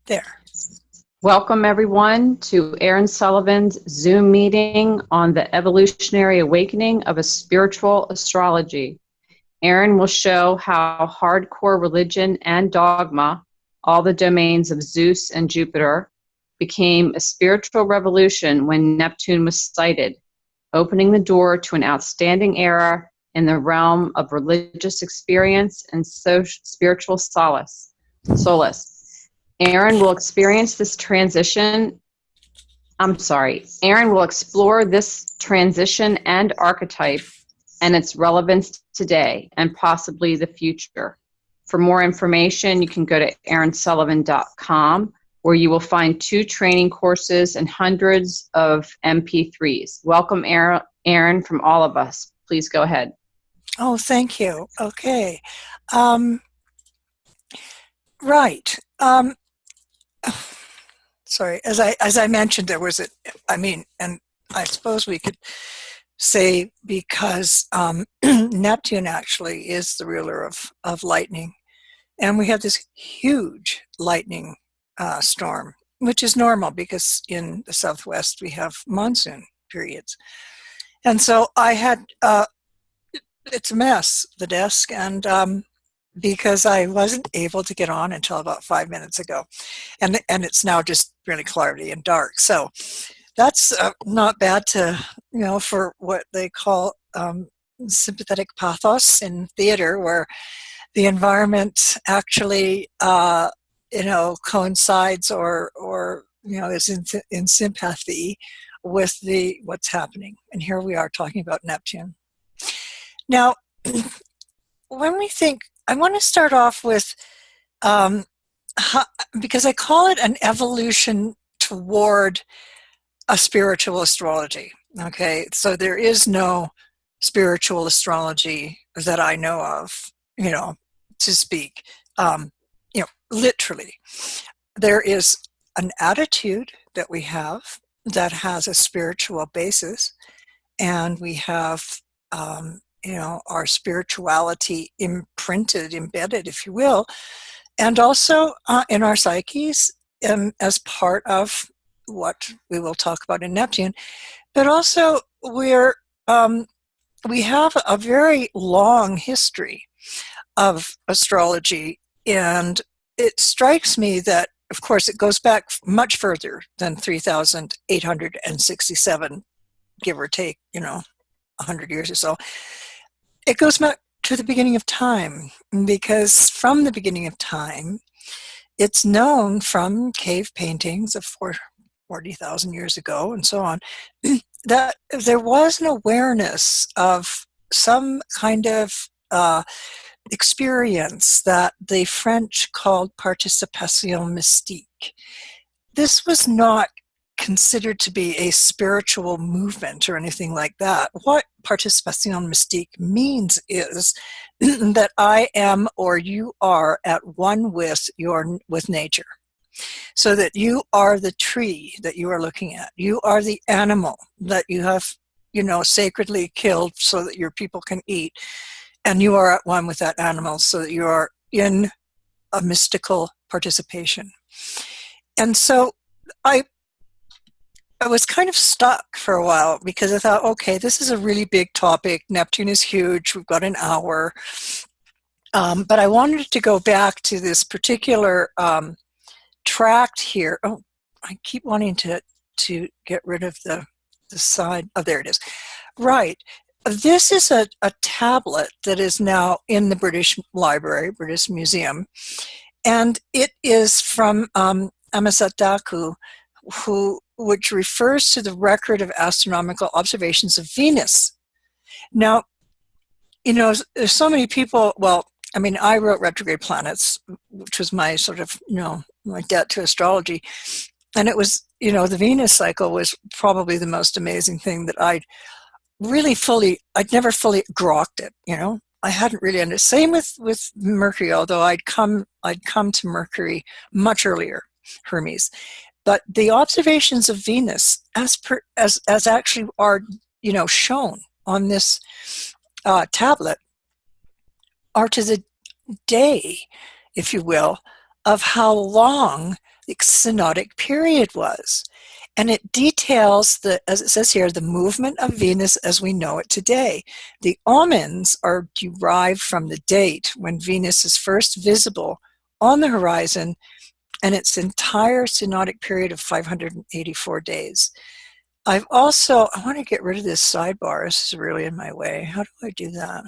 There. Welcome everyone to Aaron Sullivan's Zoom meeting on the evolutionary awakening of a spiritual astrology. Aaron will show how hardcore religion and dogma, all the domains of Zeus and Jupiter, became a spiritual revolution when Neptune was sighted, opening the door to an outstanding era in the realm of religious experience and spiritual solace. Aaron will experience this transition. Aaron will explore this transition and archetype and its relevance today and possibly the future. For more information, you can go to aaronsullivan.com, where you will find 2 training courses and hundreds of MP3s. Welcome, Aaron, from all of us. Please go ahead. Oh, thank you. Okay. Right. Sorry, as I mentioned, there was and I suppose we could say because Neptune actually is the ruler of lightning, and we have this huge lightning storm, which is normal because in the Southwest we have monsoon periods. And so I had, it's a mess, the desk, and because I wasn't able to get on until about 5 minutes ago. And it's now just really cloudy and dark. So that's not bad to, for what they call sympathetic pathos in theater, where the environment actually, coincides or is in sympathy with what's happening. And here we are talking about Neptune. Now, when we think, I want to start off with, because I call it an evolution toward a spiritual astrology. Okay, so there is no spiritual astrology that I know of, to speak, literally. There is an attitude that we have that has a spiritual basis, and we have our spirituality embedded, if you will, and also in our psyches as part of what we will talk about in Neptune. But also we have a very long history of astrology, and it strikes me that, of course, it goes back much further than 3,867, give or take, 100 years or so. It goes back to the beginning of time, because from the beginning of time, it's known from cave paintings of 40,000 years ago and so on, that there was an awareness of some kind of experience that the French called participation mystique. This was not considered to be a spiritual movement or anything like that. What participation mystique means is that I am, or you are, at one with nature. So that you are the tree that you are looking at. You are the animal that you have, sacredly killed so that your people can eat. And you are at one with that animal, so that you are in a mystical participation. And so I was kind of stuck for a while, because I thought, okay, this is a really big topic. Neptune is huge. We've got an hour. But I wanted to go back to this particular tract here. Oh, I keep wanting to get rid of the side. Oh, there it is. Right. This is a tablet that is now in the British Library, British Museum. And it is from Amisat Daku, which refers to the record of astronomical observations of Venus. Now, there's so many people, I wrote Retrograde Planets, which was my sort of, my debt to astrology. And it was, the Venus cycle was probably the most amazing thing that I'd never fully grokked it, I hadn't really understood. Same with Mercury, although I'd come to Mercury much earlier, Hermes. But the observations of Venus, as actually are, shown on this tablet, are to the day, if you will, of how long the synodic period was. And it details, as it says here, the movement of Venus as we know it today. The omens are derived from the date when Venus is first visible on the horizon and its entire synodic period of 584 days. I want to get rid of this sidebar. This is really in my way. How do I do that?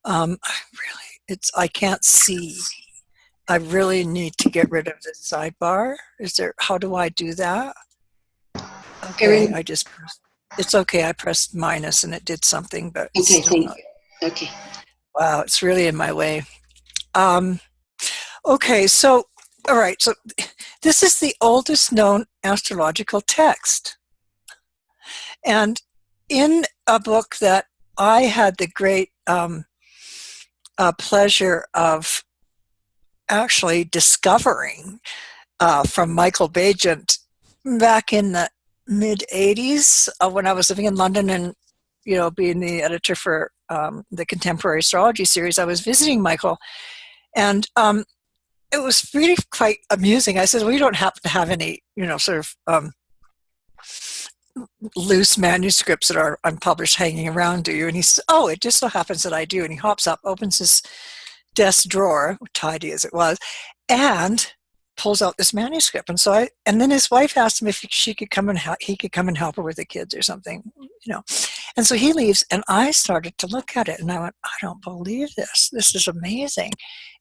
I can't see. I really need to get rid of the sidebar. How do I do that? Okay, it's okay. I pressed minus and it did something, but okay, thank you. Okay. Wow, it's really in my way. Okay, so, all right, so this is the oldest known astrological text. And in a book that I had the great pleasure of actually discovering from Michael Bagent back in the mid-'80s when I was living in London and, being the editor for the Contemporary Astrology series, I was visiting Michael. And it was really quite amusing. I said, we don't happen to have any, sort of loose manuscripts that are unpublished hanging around, do you? And he says, oh, it just so happens that I do. And he hops up, opens his desk drawer, tidy as it was, and pulls out this manuscript. And then his wife asked him if he could come and help her with the kids or something, And so he leaves, and I started to look at it, and I went, I don't believe this. This is amazing.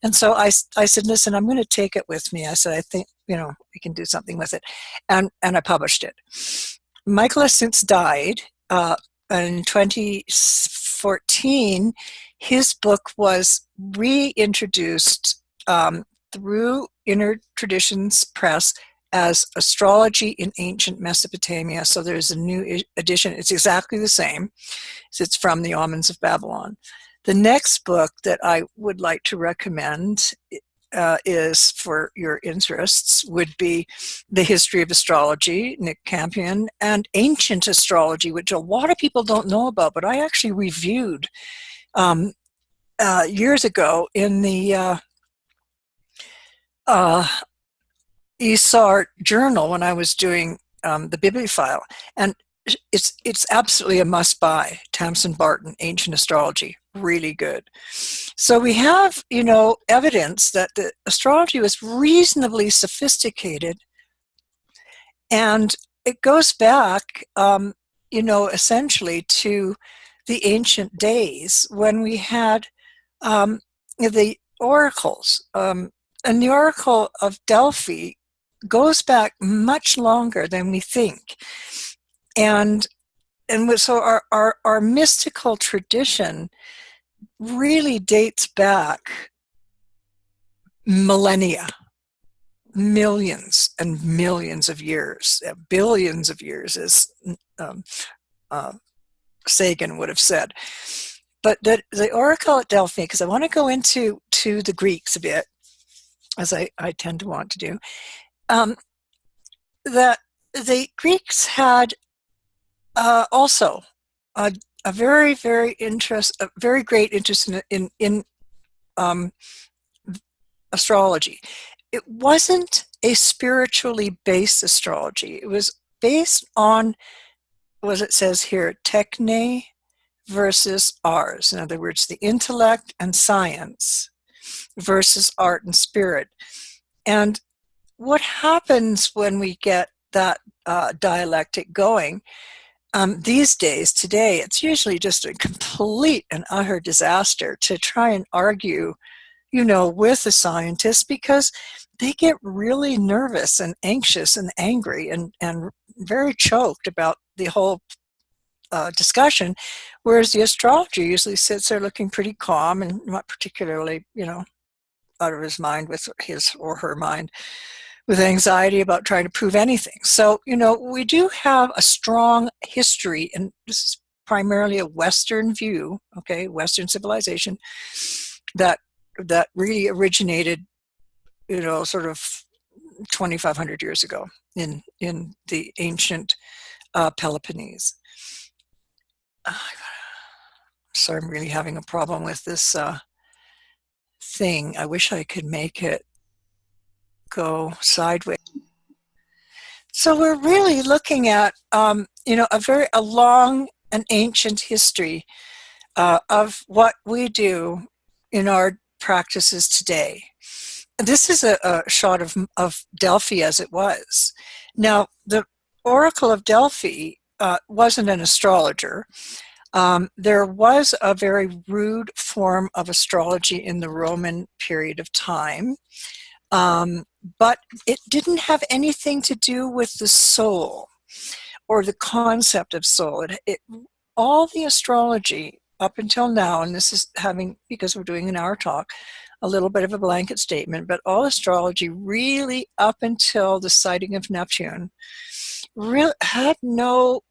And so I said, listen, I'm going to take it with me. I said, I think, we can do something with it. And I published it. Michael has since died. In 2014, his book was reintroduced through Inner Traditions Press as Astrology in Ancient Mesopotamia. So there's a new edition. It's exactly the same. It's from the Omens of Babylon. The next book that I would like to recommend is, for your interests, would be The History of Astrology, Nick Campion, and Ancient Astrology, which a lot of people don't know about, but I actually reviewed years ago in the ESAR journal when I was doing the bibliophile. And it's absolutely a must-buy. Tamsin Barton, Ancient Astrology, really good. So we have, evidence that the astrology was reasonably sophisticated, and it goes back, essentially to the ancient days when we had the oracles. And the Oracle of Delphi goes back much longer than we think. And so our mystical tradition really dates back millennia, millions and millions of years, billions of years, as Sagan would have said. But the Oracle at Delphi, because I want to go into the Greeks a bit, as I tend to want to do, that the Greeks had also a very, very great interest in astrology. It wasn't a spiritually based astrology. It was based on, as it says here, techne versus ars. In other words, the intellect and science versus art and spirit. And what happens when we get that dialectic going these days, today, it's usually just a complete and utter disaster to try and argue, with the scientists, because they get really nervous and anxious and angry and very choked about the whole discussion, whereas the astrologer usually sits there looking pretty calm and not particularly, out of his mind with his or her mind with anxiety about trying to prove anything. So, we do have a strong history, and this is primarily a Western view, okay, Western civilization, that really originated, sort of 2,500 years ago in the ancient Peloponnese. So I'm really having a problem with this thing. I wish I could make it go sideways. So we're really looking at, a long and ancient history of what we do in our practices today. This is a shot of Delphi as it was. Now, the Oracle of Delphi wasn't an astrologer. There was a very rude form of astrology in the Roman period of time, but it didn't have anything to do with the soul or the concept of soul. All the astrology up until now, and this is because we're doing an hour talk, a little bit of a blanket statement, but all astrology really up until the sighting of Neptune really had no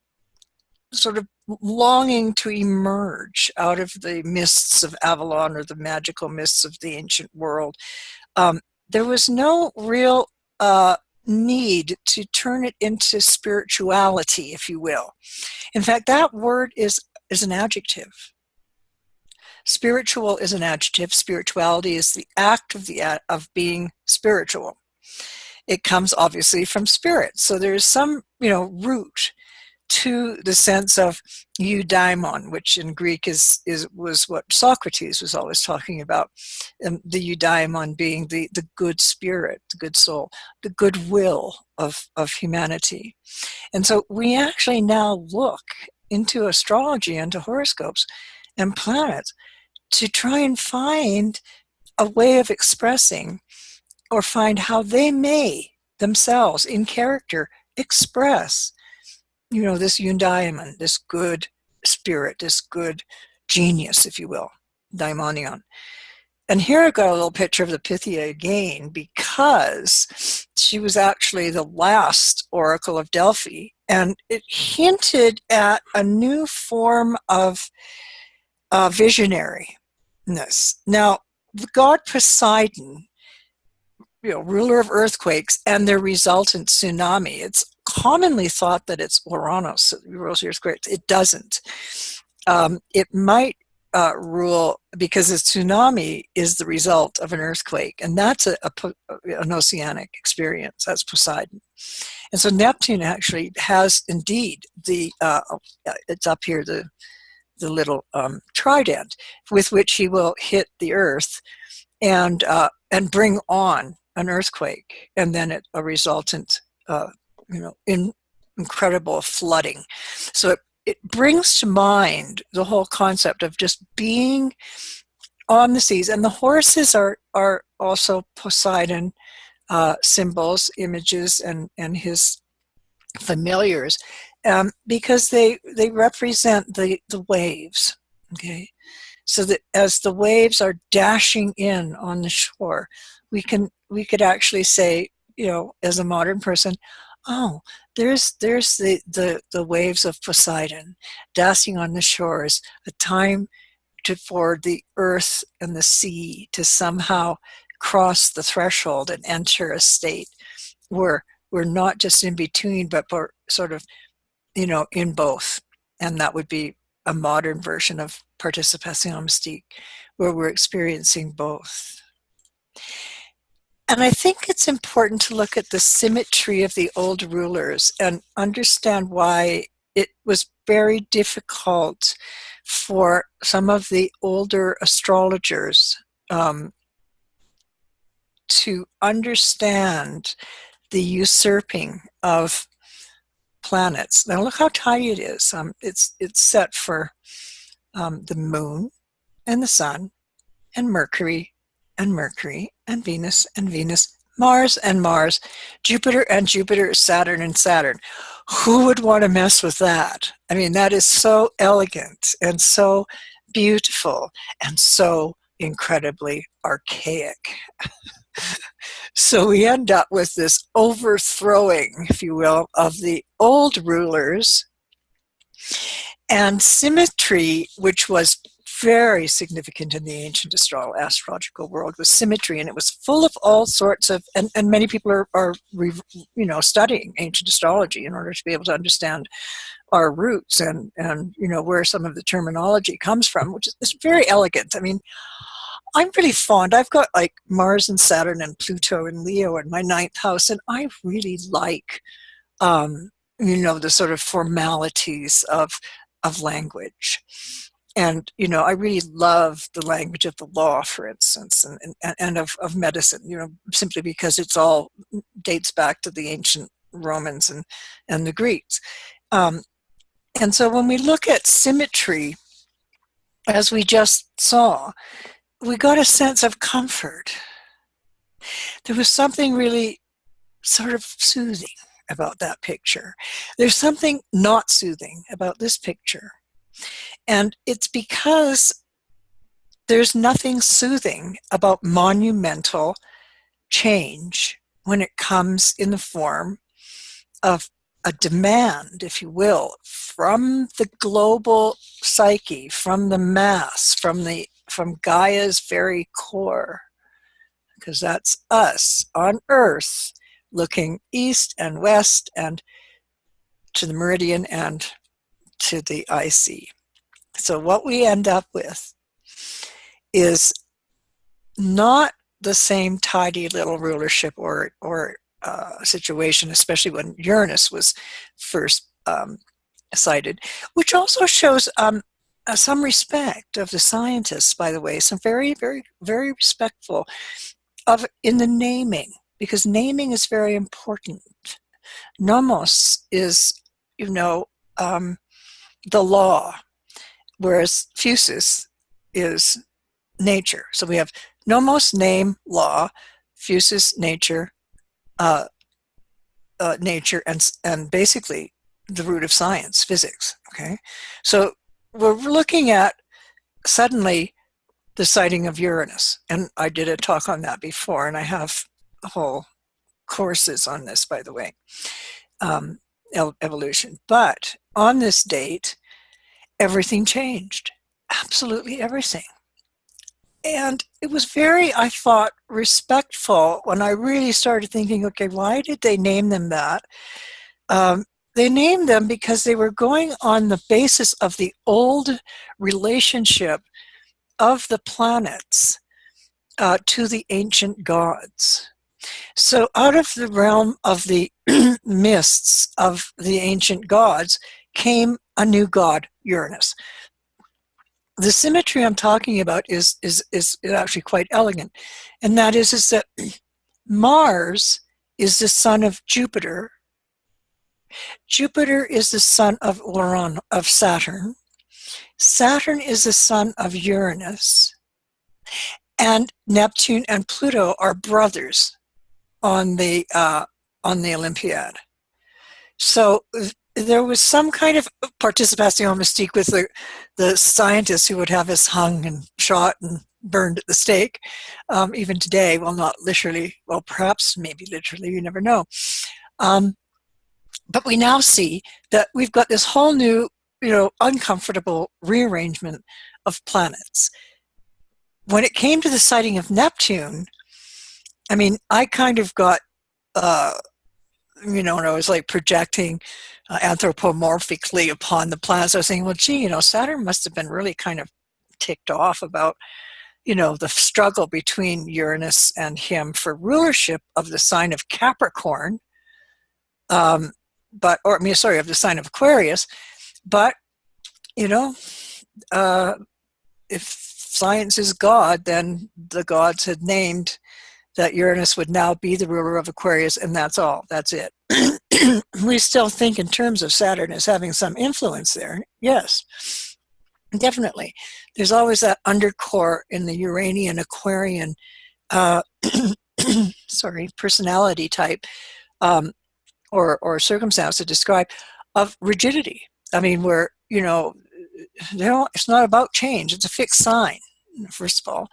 sort of longing to emerge out of the mists of Avalon or the magical mists of the ancient world. There was no real need to turn it into spirituality, if you will. In fact, that word is an adjective. Spiritual is an adjective. Spirituality is the act of being spiritual. It comes obviously from spirit. So there's some, root to the sense of eudaimon, which in Greek was what Socrates was always talking about. The eudaimon being the good spirit, the good soul, the good will of humanity. And so we actually now look into astrology, into horoscopes and planets to try and find a way of expressing or find how they may themselves in character express this eudaimon, this good spirit, this good genius, if you will, daimonion. And here I got a little picture of the Pythia again, because she was actually the last oracle of Delphi, and it hinted at a new form of visionariness. Now, the god Poseidon, ruler of earthquakes and their resultant tsunami, it's commonly thought that it's Uranus that rules the earthquakes. It doesn't. It might rule, because a tsunami is the result of an earthquake, and that's an oceanic experience. That's Poseidon. And so Neptune actually has indeed it's up here, the little trident with which he will hit the earth and bring on an earthquake, and then a resultant incredible flooding. So it brings to mind the whole concept of just being on the seas. And the horses are also Poseidon symbols, images, and his familiars, because they represent the waves. Okay, so that as the waves are dashing in on the shore, we could actually say, as a modern person, oh, there's the waves of Poseidon dashing on the shores, a time for the earth and the sea to somehow cross the threshold and enter a state where we're not just in between, but we're sort of, in both. And that would be a modern version of participation mystique, where we're experiencing both. And I think it's important to look at the symmetry of the old rulers and understand why it was very difficult for some of the older astrologers to understand the usurping of planets. Now look how tiny it is. It's set for the moon and the sun and Mercury and Mercury and Venus and Venus, Mars and Mars, Jupiter and Jupiter, Saturn and Saturn. Who would want to mess with that? I mean, that is so elegant and so beautiful and so incredibly archaic. So we end up with this overthrowing, if you will, of the old rulers, and symmetry, which was very significant in the ancient astrological world, was symmetry, and it was full of all sorts of, and many people are studying ancient astrology in order to be able to understand our roots and where some of the terminology comes from, which is very elegant. I mean, I'm really fond. I've got like Mars and Saturn and Pluto and Leo in my ninth house, and I really like, the sort of formalities of language. And, I really love the language of the law, for instance, and of medicine, simply because it's all dates back to the ancient Romans and the Greeks. And so when we look at symmetry, as we just saw, we got a sense of comfort. There was something really sort of soothing about that picture. There's something not soothing about this picture. And it's because there's nothing soothing about monumental change when it comes in the form of a demand, if you will, from the global psyche, from the mass, from Gaia's very core, because that's us on Earth, looking east and west and to the meridian and to the IC. So what we end up with is not the same tidy little rulership or situation, especially when Uranus was first cited, which also shows some respect of the scientists, by the way, some very, very, very respectful in the naming, because naming is very important. Nomos is, the law, whereas physis is nature. So we have nomos, name, law, physis, nature, nature, and basically the root of science, physics. Okay, so we're looking at suddenly the sighting of Uranus, and I did a talk on that before, and I have whole courses on this, by the way, evolution. But on this date, everything changed, absolutely everything. And it was very, I thought, respectful when I really started thinking, okay, why did they name them that? They named them because they were going on the basis of the old relationship of the planets to the ancient gods. So out of the realm of the mists of the ancient gods came a new god, Uranus. The symmetry I'm talking about is actually quite elegant, and that is that Mars is the son of Jupiter. Jupiter is the son of Saturn. Saturn is the son of Uranus, and Neptune and Pluto are brothers on the Olympiad. So there was some kind of participation mystique with the scientists who would have us hung and shot and burned at the stake, even today. Well, not literally. Well, perhaps, maybe literally. You never know. But we now see that we've got this whole new, uncomfortable rearrangement of planets. When it came to the sighting of Neptune, I mean, I kind of got, and I was like projecting anthropomorphically upon the planets. I was saying, well, gee, Saturn must have been really kind of ticked off about, the struggle between Uranus and him for rulership of the sign of Capricorn, of the sign of Aquarius. But, if science is God, then the gods had named that Uranus would now be the ruler of Aquarius, and that's all. That's it. We still think in terms of Saturn as having some influence there. Yes, definitely. There's always that undercore in the Uranian Aquarian personality type or circumstance to describe of rigidity. I mean, where, it's not about change. It's a fixed sign, first of all.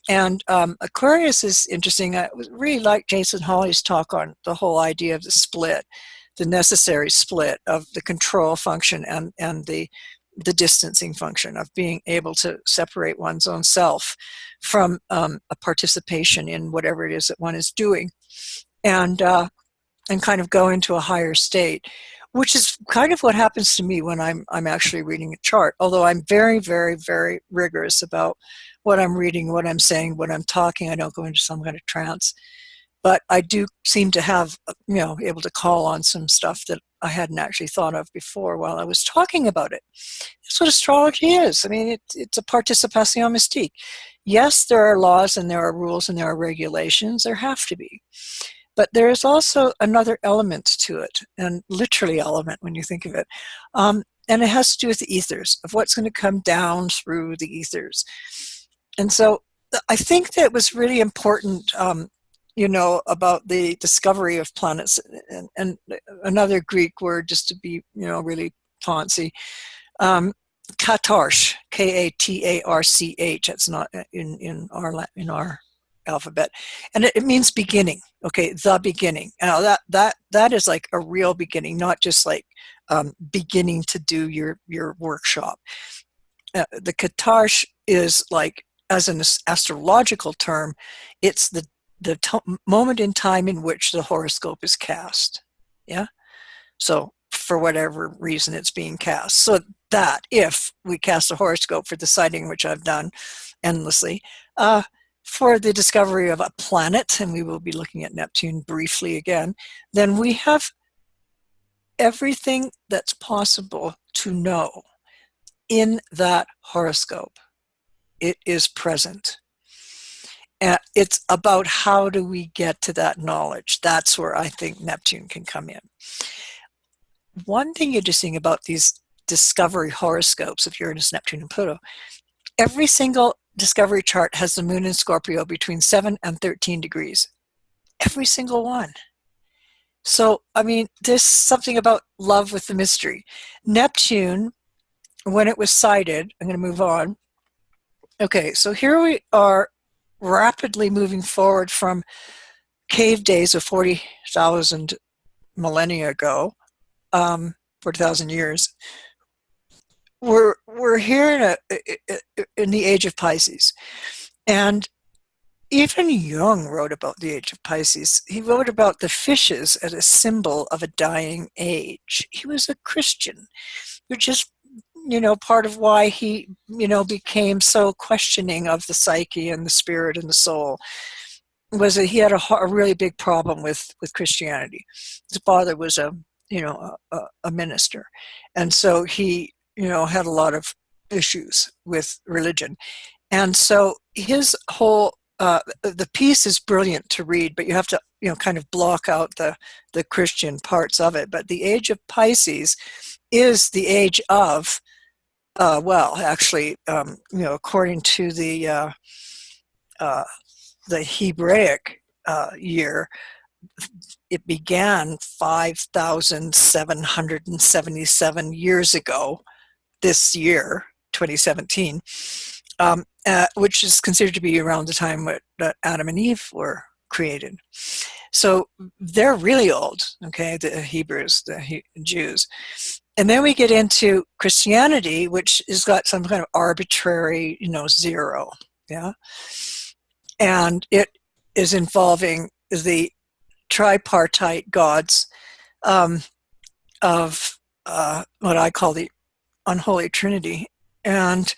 And Aquarius is interesting. I really like Jason Hawley's talk on the whole idea of the split, the necessary split of the control function and the distancing function of being able to separate one's own self from a participation in whatever it is that one is doing, and kind of go into a higher state. which is kind of what happens to me when I'm actually reading a chart. Although I'm very, very, very rigorous about what I'm reading, what I'm saying, what I'm talking. I don't go into some kind of trance. But I do seem to have, able to call on some stuff that I hadn't actually thought of before while I was talking about it. That's what astrology is. I mean, it's a participation mystique. Yes, there are laws and there are rules and there are regulations. There have to be. But there is also another element to it, and literally element when you think of it. And it has to do with the ethers, of what's going to come down through the ethers. And so I think that was really important, about the discovery of planets, and another Greek word, just to be, really fancy, katarch, Katarch. It's not in our alphabet, and it means beginning. Okay, the beginning. Now that is like a real beginning, not just like beginning to do your workshop. The katarch is like, as an astrological term, it's the moment in time in which the horoscope is cast. Yeah. So for whatever reason it's being cast. So that if we cast a horoscope for the sighting, which I've done endlessly, for the discovery of a planet, and we will be looking at Neptune briefly again, then we have everything that's possible to know in that horoscope. It is present. And it's about how do we get to that knowledge. That's where I think Neptune can come in. One thing interesting about these discovery horoscopes of Uranus, Neptune, and Pluto, every single discovery chart has the moon in Scorpio between 7 and 13 degrees. Every single one. So, I mean, there's something about love with the mystery. Neptune, when it was sighted, I'm going to move on. Okay, so here we are rapidly moving forward from cave days of 40,000 millennia ago, 40,000 years. We're here in the age of Pisces. And even Jung wrote about the age of Pisces. He wrote about the fishes as a symbol of a dying age. He was a Christian, which is part of why he, became so questioning of the psyche and the spirit and the soul, was that he had a really big problem with Christianity. His father was a minister. And so he, had a lot of issues with religion. And so his whole, the piece is brilliant to read, but you have to, kind of block out the Christian parts of it. But the age of Pisces is the age of, according to the Hebraic year, it began 5,777 years ago, this year, 2017, which is considered to be around the time that Adam and Eve were created. So they're really old, okay, the Hebrews, the Jews. And then we get into Christianity, which has got some kind of arbitrary, zero, yeah? And it is involving the tripartite gods of what I call the unholy trinity. And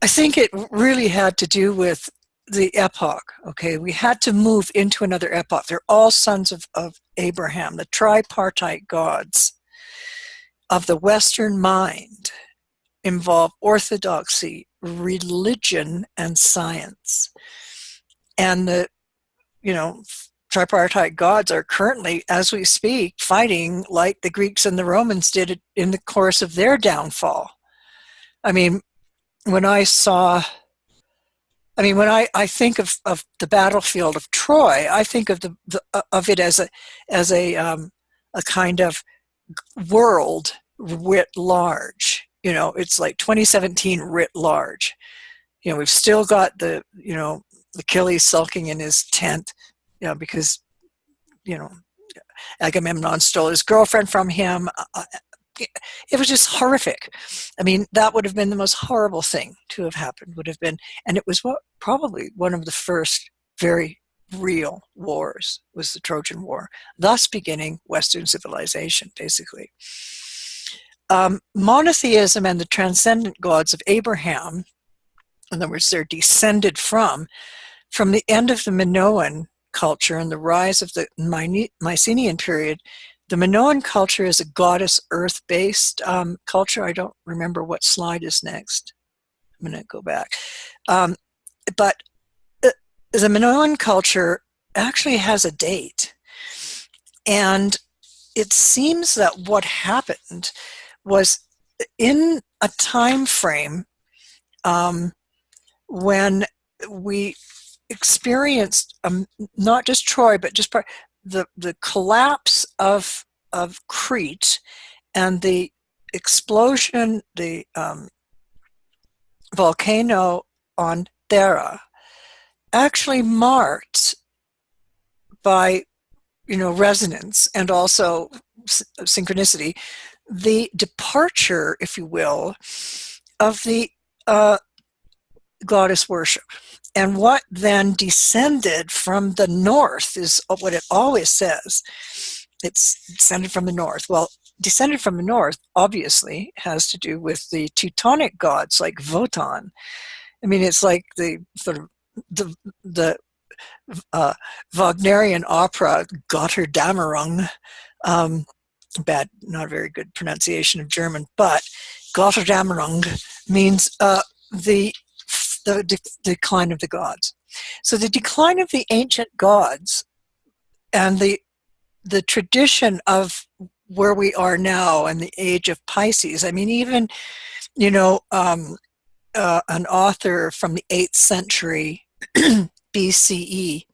I think it really had to do with the epoch, okay? We had to move into another epoch. They're all sons of Abraham, the tripartite gods of the Western mind involve orthodoxy, religion, and science. And the, tripartite gods are currently, as we speak, fighting like the Greeks and the Romans did in the course of their downfall. I mean, when I think of the battlefield of Troy, I think of of it as a kind of world writ large. It's like 2017 writ large. We've still got the Achilles sulking in his tent, because Agamemnon stole his girlfriend from him. It was just horrific. I mean, that would have been the most horrible thing to have happened, and it was probably one of the first very, real wars was the Trojan War, thus beginning Western civilization, basically. Monotheism and the transcendent gods of Abraham, in other words, they're descended from the end of the Minoan culture and the rise of the Mycenaean period. The Minoan culture is a goddess earth-based culture. I don't remember what slide is next. I'm going to go back. But the Minoan culture actually has a date. And it seems that what happened was in a time frame when we experienced not just Troy, but just the collapse of Crete and the explosion, the volcano on Thera, actually marked by resonance and also synchronicity, the departure, if you will, of the goddess worship. And what then descended from the north is what it always says. It's descended from the north. Well, descended from the north obviously has to do with the Teutonic gods like Wotan. I mean, it's like the sort of the Wagnerian opera Götterdämmerung. Bad, not a very good pronunciation of German, but Götterdämmerung means the decline of the gods. So the decline of the ancient gods and the tradition of where we are now in the age of Pisces. I mean, even an author from the 8th century BCE,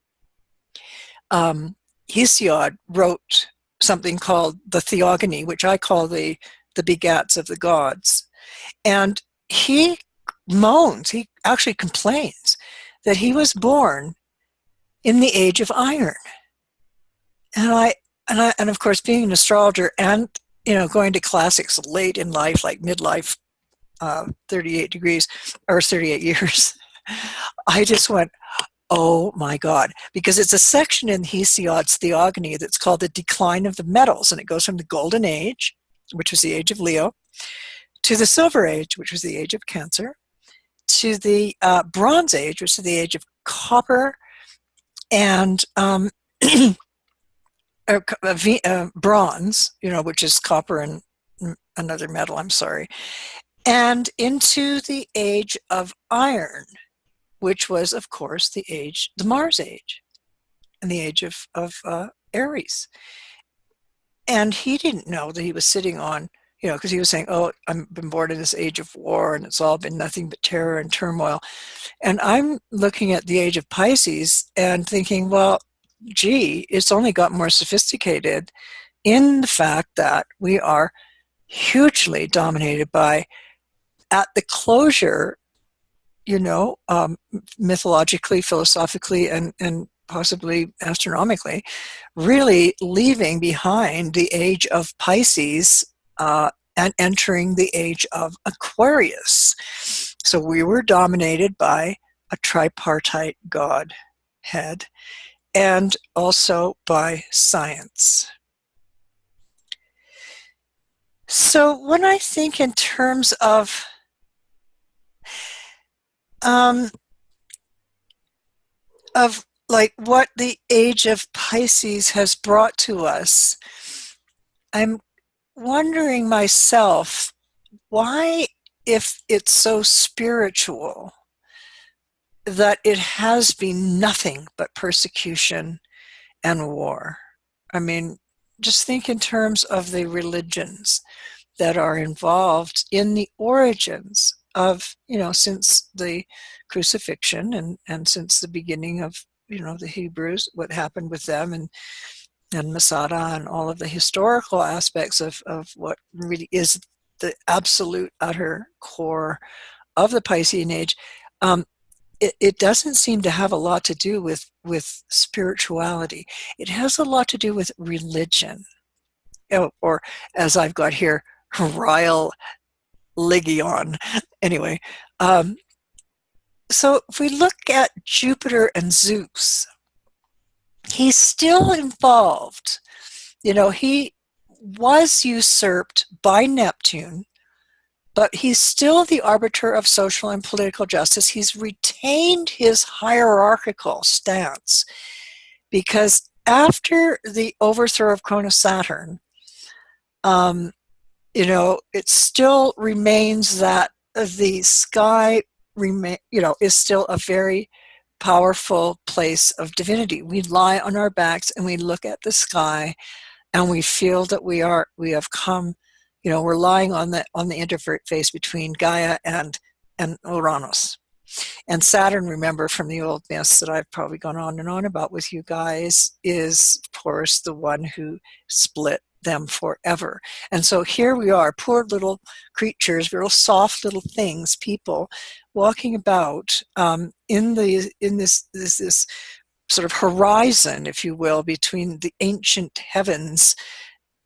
Hesiod, wrote something called the Theogony, which I call the begats of the gods. And he moans, he actually complains that he was born in the age of iron. And of course, being an astrologer and going to classics late in life, like midlife, 38 degrees or 38 years, I just went, oh my God, because it's a section in Hesiod's Theogony that's called the decline of the metals, and it goes from the Golden Age, which was the age of Leo, to the Silver Age, which was the age of Cancer, to the Bronze Age, which is the age of copper, and bronze, which is copper and another metal, I'm sorry, and into the age of iron, which was, of course, the Mars age, and the age of Aries. And he didn't know that he was sitting on, because he was saying, oh, I've been born in this age of war, and it's all been nothing but terror and turmoil. And I'm looking at the age of Pisces and thinking, well, gee, it's only got more sophisticated in the fact that we are hugely dominated by, at the closure, mythologically, philosophically, and possibly astronomically, really leaving behind the age of Pisces and entering the age of Aquarius. So we were dominated by a tripartite godhead and also by science. So when I think in terms of like what the age of Pisces has brought to us, I'm wondering myself, why, if it's so spiritual, that it has been nothing but persecution and war. I mean, just think in terms of the religions that are involved in the origins of, since the crucifixion and since the beginning of, the Hebrews, what happened with them and Masada and all of the historical aspects of what really is the absolute utter core of the Piscean age. It doesn't seem to have a lot to do with spirituality. It has a lot to do with religion, or as I've got here, Ryle Legion. Anyway, so if we look at Jupiter and Zeus, he's still involved. He was usurped by Neptune, but he's still the arbiter of social and political justice. He's retained his hierarchical stance because after the overthrow of Cronus Saturn, it still remains that the sky is still a very powerful place of divinity. We lie on our backs and we look at the sky and we feel that we have come, we're lying on the interface between Gaia and Uranus. And Saturn, remember from the old myths that I've probably gone on and on about with you guys, is of course the one who split them forever. And so here we are, poor little creatures, real soft little things, people walking about in this sort of horizon, if you will, between the ancient heavens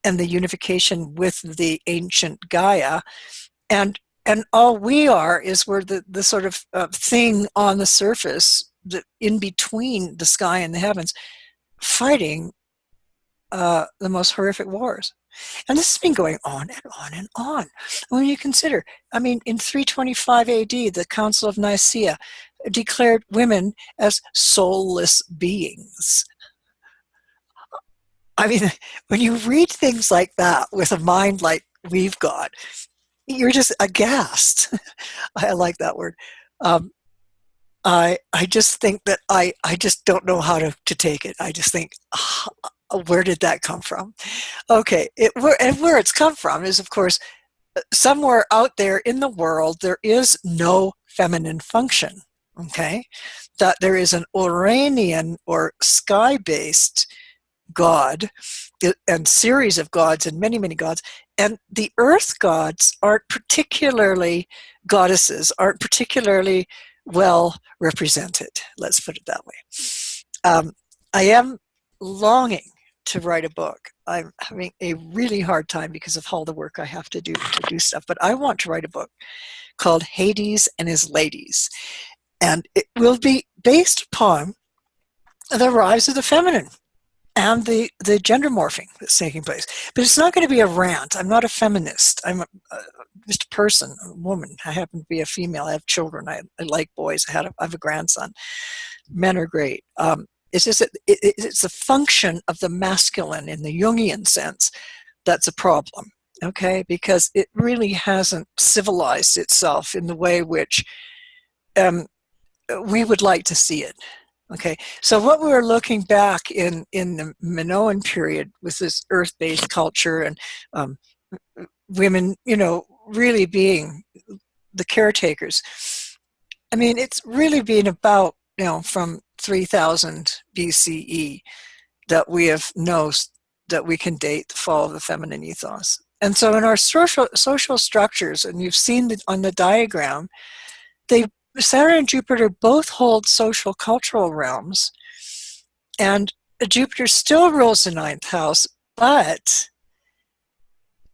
and the unification with the ancient Gaia. And all we are is we're the sort of thing on the surface, in between the sky and the heavens, fighting the most horrific wars. And this has been going on and on and on. When you consider, in 325 AD, the Council of Nicaea declared women as soulless beings. When you read things like that with a mind like we've got, you're just aghast. I like that word. I just think that I just don't know how to take it. I just think, where did that come from? Okay, where it's come from is, of course, somewhere out there in the world, there is no feminine function, okay? That there is an Uranian or sky-based god and series of gods and many, many gods. And the earth gods aren't particularly, goddesses aren't particularly well represented. Let's put it that way. I am longing to write a book. I'm having a really hard time because of all the work I have to do stuff. But I want to write a book called Hades and His Ladies. And it will be based upon the rise of the feminine and the gender morphing that's taking place. But it's not going to be a rant. I'm not a feminist. I'm just a person, a woman. I happen to be a female. I have children. I like boys. I have a grandson. Men are great. It's just that it's a function of the masculine in the Jungian sense that's a problem, okay? Because it really hasn't civilized itself in the way which we would like to see it. Okay, so what we were looking back in the Minoan period with this earth-based culture and women, really being the caretakers. It's really been about, from 3000 BCE that we have known that we can date the fall of the feminine ethos. And so in our social structures, and you've seen on the diagram, Saturn and Jupiter both hold social cultural realms, and Jupiter still rules the ninth house, but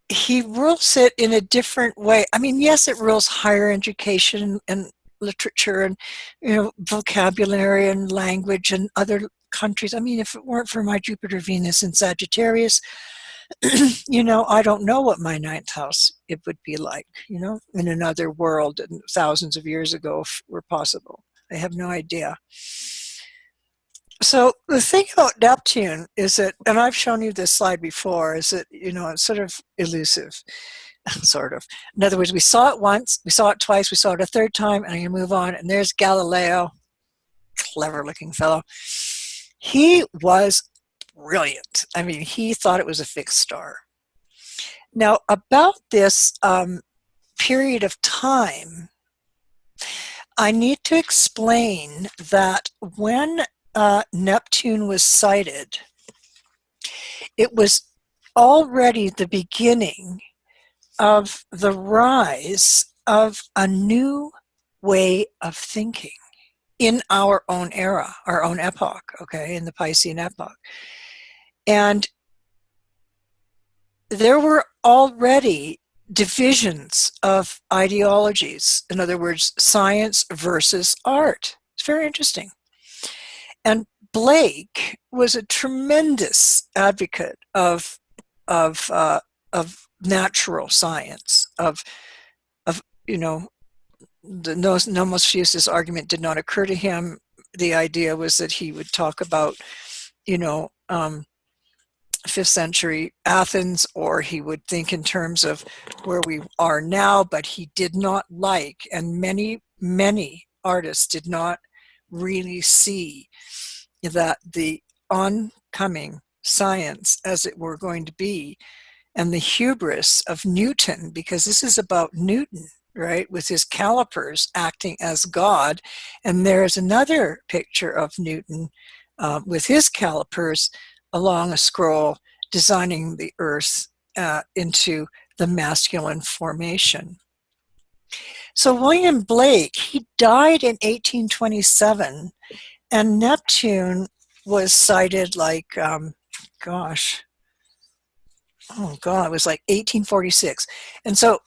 he rules it in a different way. Yes, it rules higher education and literature and vocabulary and language and other countries. If it weren't for my Jupiter, Venus, and Sagittarius, I don't know what my ninth house it would be like, in another world and thousands of years ago, if it were possible. I have no idea. So the thing about Neptune is that, and I've shown you this slide before, is that, it's sort of elusive, sort of. In other words, we saw it once, we saw it twice, we saw it a third time, and I'm going to move on. And there's Galileo, clever looking fellow. He was brilliant. He thought it was a fixed star. Now, about this period of time, I need to explain that when Neptune was sighted, it was already the beginning of the rise of a new way of thinking in our own era, our own epoch, okay, in the Piscean epoch. And there were already divisions of ideologies. In other words, science versus art. It's very interesting. And Blake was a tremendous advocate of natural science, of the nomos fusis argument did not occur to him. The idea was that he would talk about 5th century Athens, or he would think in terms of where we are now, but he did not like, and many artists did not really see that the oncoming science as it were going to be, and the hubris of Newton, because this is about Newton, right, with his calipers acting as God. And there's another picture of Newton with his calipers along a scroll designing the earth into the masculine formation. So William Blake, he died in 1827, and Neptune was sighted like, it was like 1846. And so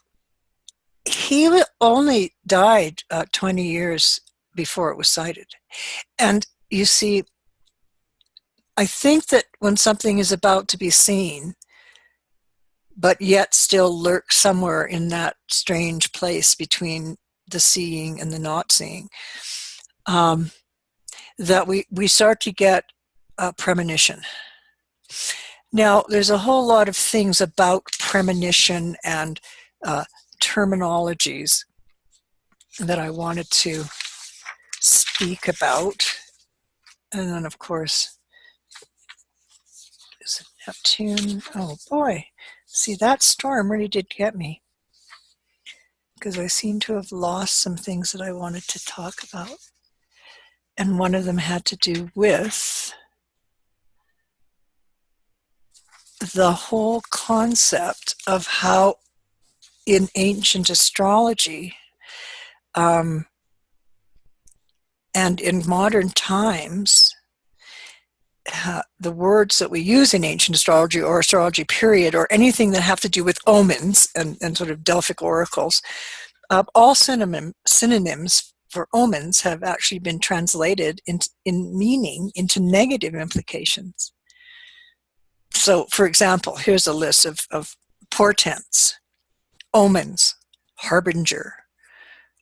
he only died 20 years before it was sighted. And you see, I think that when something is about to be seen, but yet still lurks somewhere in that strange place between the seeing and the not seeing, that we start to get a premonition. Now, there's a whole lot of things about premonition and terminologies that I wanted to speak about. And then, of course, is it Neptune? Oh boy, see, that storm really did get me, because I seem to have lost some things that I wanted to talk about. And one of them had to do with the whole concept of how in ancient astrology and in modern times, the words that we use in ancient astrology or astrology period, or anything that have to do with omens and sort of Delphic oracles, all synonyms for omens have actually been translated in meaning into negative implications. So, for example, here's a list of portents: omens, harbinger,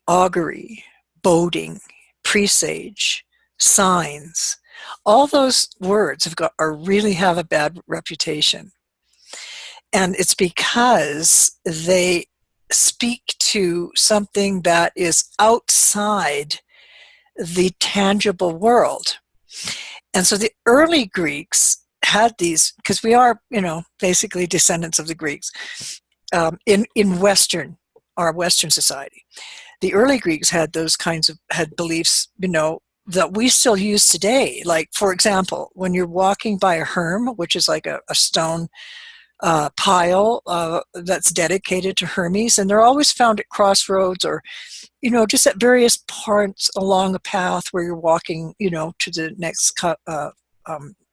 augury, boding, presage, signs. All those words really have a bad reputation. And it's because they speak to something that is outside the tangible world. And so the early Greeks had these, because we are, basically descendants of the Greeks in our Western society. The early Greeks had those had beliefs, that we still use today. Like, for example, when you're walking by a herm, which is like a stone pile that's dedicated to Hermes, and they're always found at crossroads, or just at various parts along a path where you're walking to the next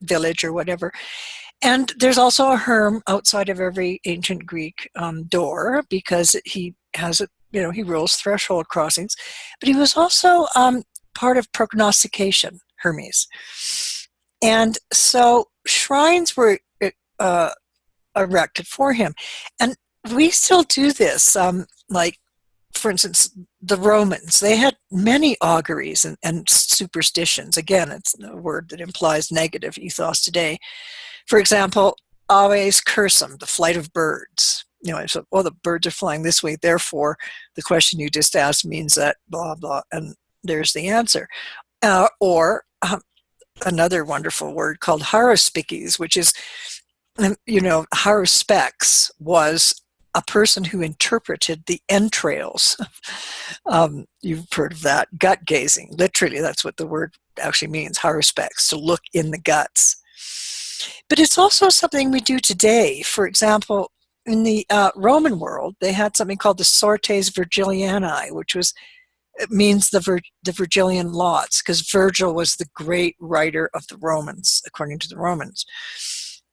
village or whatever. And there's also a herm outside of every ancient Greek door, because he has he rules threshold crossings, but he was also part of prognostication, Hermes. And so shrines were erected for him. And we still do this. Like, for instance, the Romans, they had many auguries and superstitions. Again, it's a word that implies negative ethos today. For example, aves cursum, the flight of birds. So, the birds are flying this way, therefore the question you just asked means that blah, blah, and there's the answer. Or another wonderful word called haruspices, which is, haruspex was a person who interpreted the entrails. You've heard of that, gut gazing. Literally, that's what the word actually means, haruspex, to look in the guts. But it's also something we do today. For example, in the Roman world, they had something called the sortes Virgilianae, which means the Virgilian lots, because Virgil was the great writer of the Romans, according to the Romans.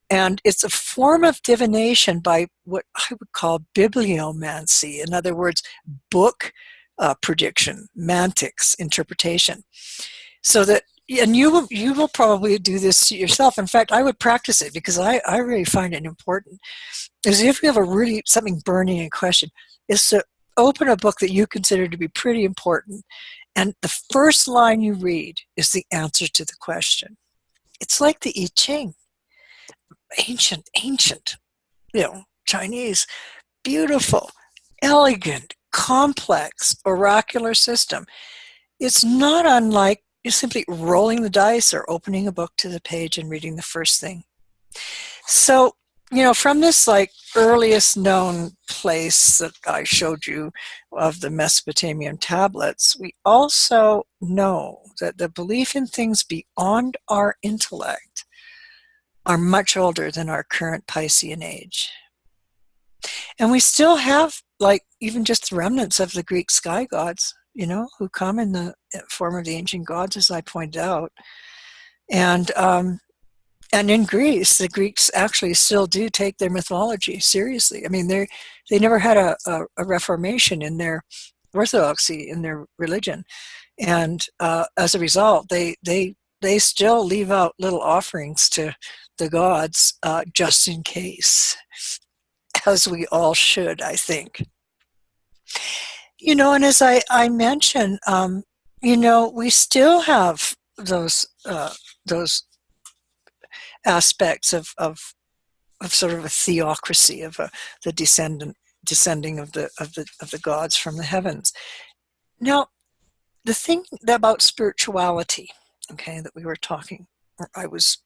And it's a form of divination by what I would call bibliomancy. In other words, book prediction, mantics, interpretation. So that and you will probably do this yourself. In fact, I would practice it because I really find it important. Is if you have a really something burning in question, is to open a book that you consider to be pretty important, and the first line you read is the answer to the question. It's like the I Ching, ancient, Chinese, beautiful, elegant, complex, oracular system. It's not unlike simply rolling the dice or opening a book to the page and reading the first thing. So, from this earliest known place that I showed you of the Mesopotamian tablets, we also know that the belief in things beyond our intellect are much older than our current Piscean age. And we still have even just the remnants of the Greek sky gods, who come in the form of the ancient gods, as I pointed out. And in Greece, the Greeks actually still do take their mythology seriously. I mean, they never had a reformation in their orthodoxy, in their religion. And as a result, they still leave out little offerings to the gods just in case, as we all should, I think. And as I mentioned, we still have those aspects of sort of a theocracy, of the descending of the gods from the heavens. Now, the thing about spirituality, okay, that we were talking, or I was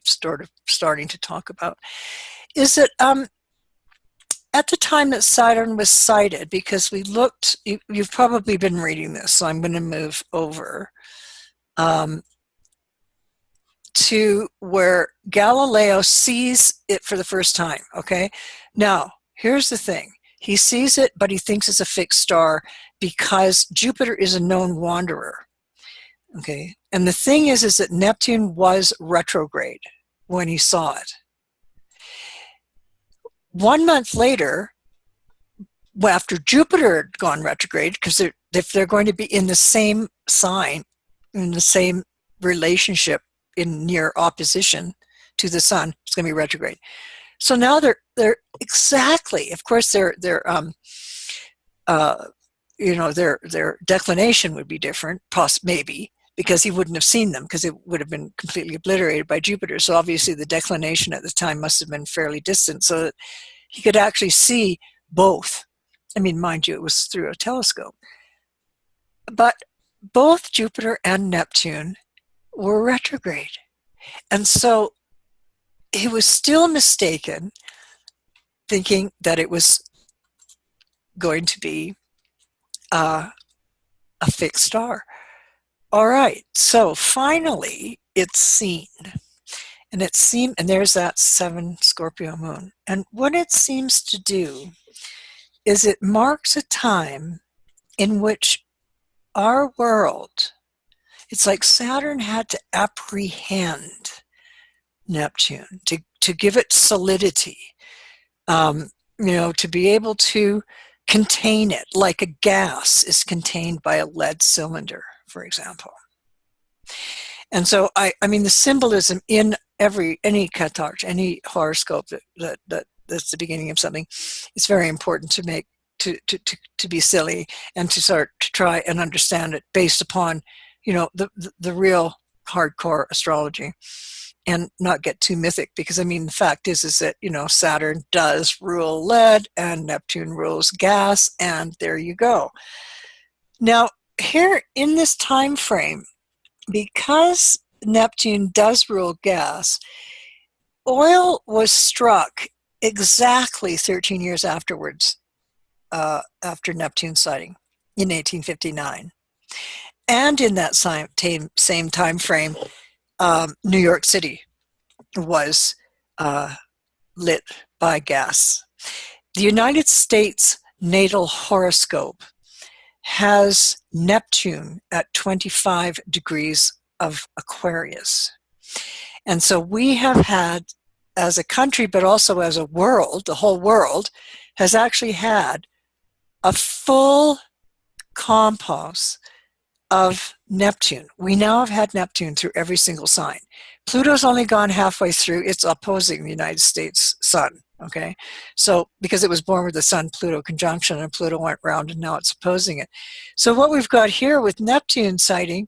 sort of starting to talk about, is that at the time that Saturn was sighted, because we looked, you've probably been reading this, so I'm going to move over to where Galileo sees it for the first time, okay? Now, here's the thing. He sees it, but he thinks it's a fixed star because Jupiter is a known wanderer, okay? And the thing is that Neptune was retrograde when he saw it. 1 month later, after Jupiter had gone retrograde, because if they're going to be in the same sign, in the same relationship, in near opposition to the sun, it's going to be retrograde. So now they're exactly, of course, their declination would be different, maybe, because he wouldn't have seen them, because it would have been completely obliterated by Jupiter. So obviously the declination at the time must have been fairly distant, so that he could actually see both. I mean, mind you, it was through a telescope. But both Jupiter and Neptune were retrograde. And so he was still mistaken, thinking that it was going to be a fixed star. All right, so finally it's seen. And there's that 7 Scorpio moon. And what it seems to do is it marks a time in which our world, it's like Saturn had to apprehend Neptune to give it solidity, to be able to contain it, like a gas is contained by a lead cylinder, for example. And so, I mean, the symbolism in any catalogue, any horoscope that's the beginning of something, it's very important to make to be silly and to start to try and understand it based upon the real hardcore astrology, and not get too mythic, because I mean the fact is that Saturn does rule lead and Neptune rules gas, and there you go. Now here in this time frame, because Neptune does rule gas, oil was struck exactly 13 years afterwards, after Neptune's sighting in 1859. And in that same time frame, New York City was lit by gas. The United States natal horoscope has Neptune at 25 degrees of Aquarius. And so we have had, as a country, but also as a world, the whole world has actually had a full compos of Neptune. We now have had Neptune through every single sign. Pluto's only gone halfway through. It's opposing the United States sun, okay? So because it was born with the sun-Pluto conjunction, and Pluto went round and now it's opposing it. So what we've got here with Neptune sighting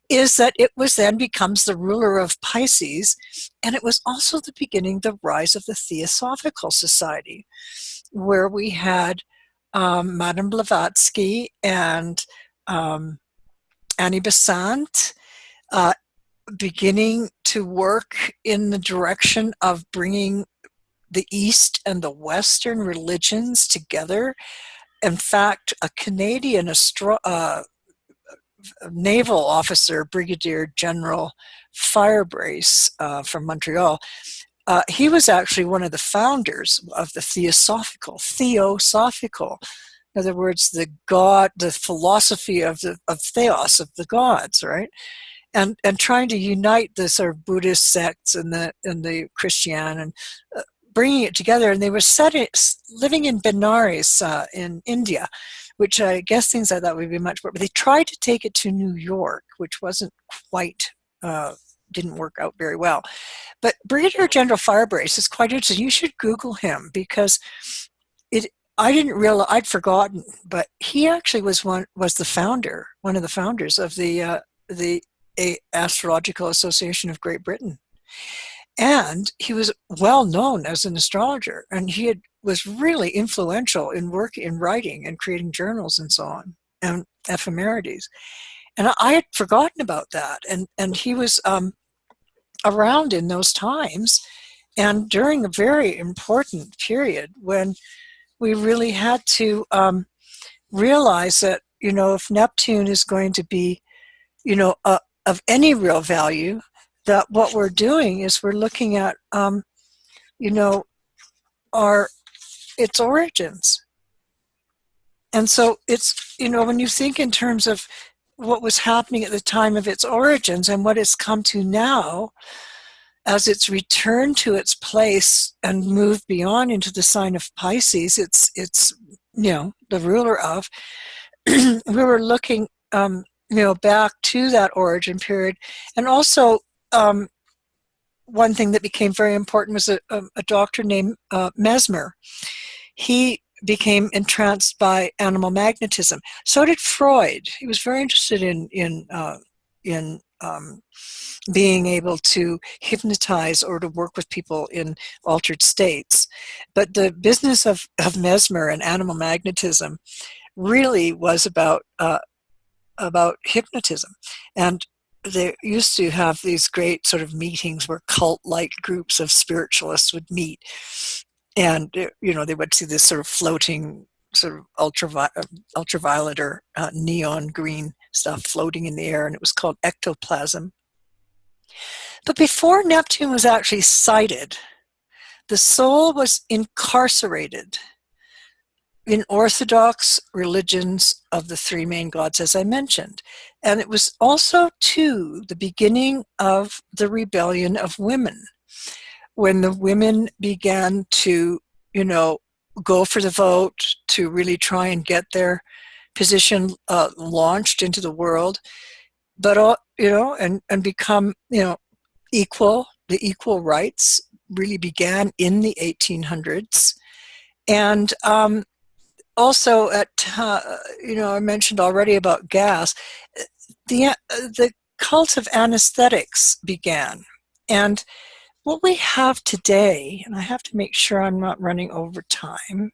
is that it was then becomes the ruler of Pisces, and it was also the beginning, the rise of the Theosophical Society, where we had Madame Blavatsky and Annie Besant beginning to work in the direction of bringing the East and the Western religions together. In fact, a Canadian naval officer, Brigadier General Firebrace from Montreal, he was actually one of the founders of the Theosophical. In other words, the philosophy of Theos, of the gods, right? And trying to unite the sort of Buddhist sects and the Christian, and bringing it together. And they were living in Benares in India, which I guess things like that would be much more. But they tried to take it to New York, which wasn't quite, didn't work out very well. But Brigadier General Firebrace is quite interesting. You should Google him, because I didn't realize, I'd forgotten, but he actually was one of the founders of the Astrological Association of Great Britain. And he was well known as an astrologer, and was really influential in writing and creating journals and so on, and ephemerides. And I had forgotten about that. And he was around in those times, and during a very important period when we really had to realize that, if Neptune is going to be, of any real value, that what we're doing is we're looking at, its origins. And so it's, when you think in terms of what was happening at the time of its origins and what it's come to now, as it's returned to its place and moved beyond into the sign of Pisces, it's the ruler of, we were looking, back to that origin period. And also, one thing that became very important was a doctor named Mesmer. He became entranced by animal magnetism. So did Freud. He was very interested in being able to hypnotize or to work with people in altered states. But the business of Mesmer and animal magnetism really was about hypnotism. And they used to have these great sort of meetings where cult-like groups of spiritualists would meet. And, they would see this sort of floating sort of ultraviolet or neon green stuff floating in the air, and it was called ectoplasm. But before Neptune was actually sighted, the soul was incarcerated in orthodox religions of the three main gods, as I mentioned. And it was also, too, the beginning of the rebellion of women, when the women began to, go for the vote, to really try and get their position launched into the world, but, and become, equal. The equal rights really began in the 1800s. And also I mentioned already about gas, the cult of anesthetics began. And what we have today, and I have to make sure I'm not running over time,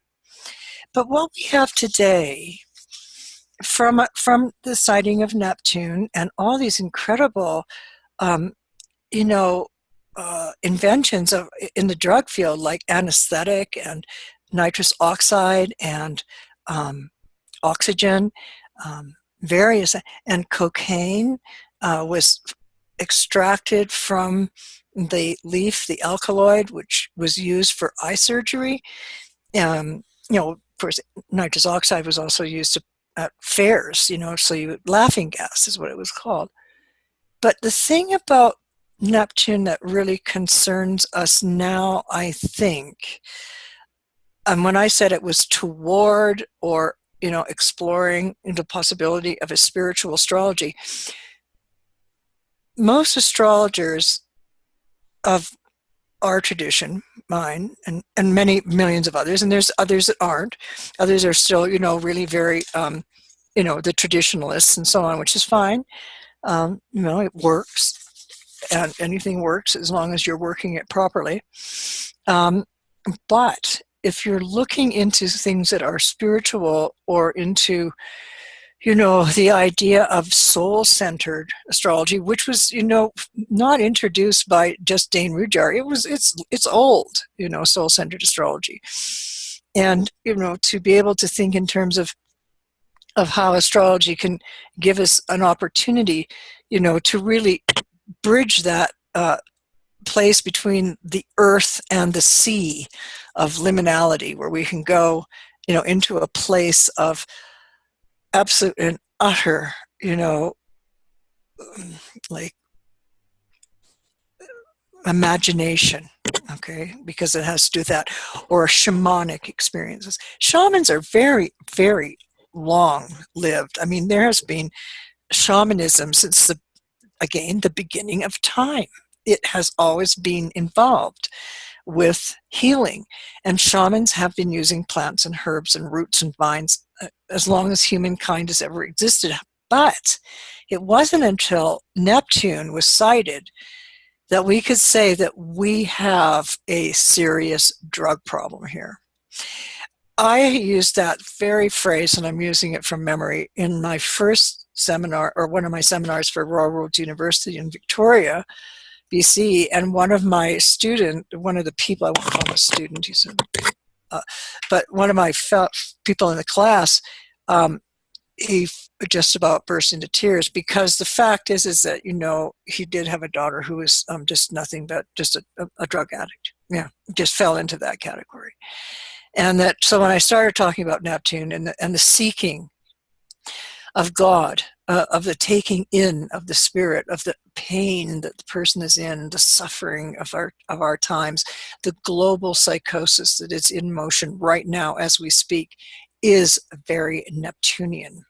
but what we have today from the sighting of Neptune and all these incredible, inventions in the drug field, like anesthetic and nitrous oxide and oxygen, various, and cocaine was extracted from the leaf, the alkaloid, which was used for eye surgery. Of course, nitrous oxide was also used at fairs, so laughing gas is what it was called. But the thing about Neptune that really concerns us now, I think, and when I said it was toward or exploring the possibility of a spiritual astrology, most astrologers of our tradition, mine, and many millions of others, and there's others that aren't. Others are still, really very, the traditionalists and so on, which is fine. It works, and anything works as long as you're working it properly. But if you're looking into things that are spiritual or into, the idea of soul-centered astrology, which was, not introduced by just Dane Rudhyar. It's old, soul-centered astrology. And, to be able to think in terms of how astrology can give us an opportunity, to really bridge that place between the earth and the sea of liminality, where we can go, into a place of absolute and utter, like imagination, okay, because it has to do with that, or shamanic experiences. Shamans are very, very long-lived. I mean, there has been shamanism since the beginning of time. It has always been involved with healing, and shamans have been using plants and herbs and roots and vines as long as humankind has ever existed. But it wasn't until Neptune was sighted that we could say that we have a serious drug problem here. I used that very phrase, and I'm using it from memory, in my first seminar, or one of my seminars for Royal Roads University in Victoria, BC, and one of the people, I won't call him a student, he said, but one of my people in the class, he just about burst into tears, because the fact is that, he did have a daughter who was just nothing but just a drug addict. Yeah, just fell into that category. And so when I started talking about Neptune and the seeking of God, of the taking in of the spirit, of the pain that the person is in, the suffering of our times, the global psychosis that is in motion right now as we speak, is very Neptunian.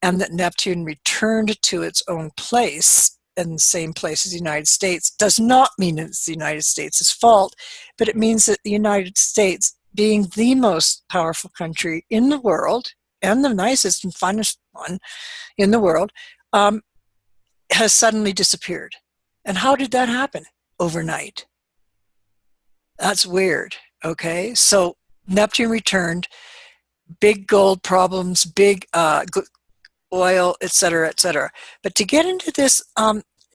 And that Neptune returned to its own place, in the same place as the United States, does not mean it's the United States' fault, but it means that the United States, being the most powerful country in the world, and the nicest and funnest one in the world, has suddenly disappeared. And how did that happen? Overnight. That's weird, okay? So Neptune returned, big gold problems, big oil, etc., etc. But to get into this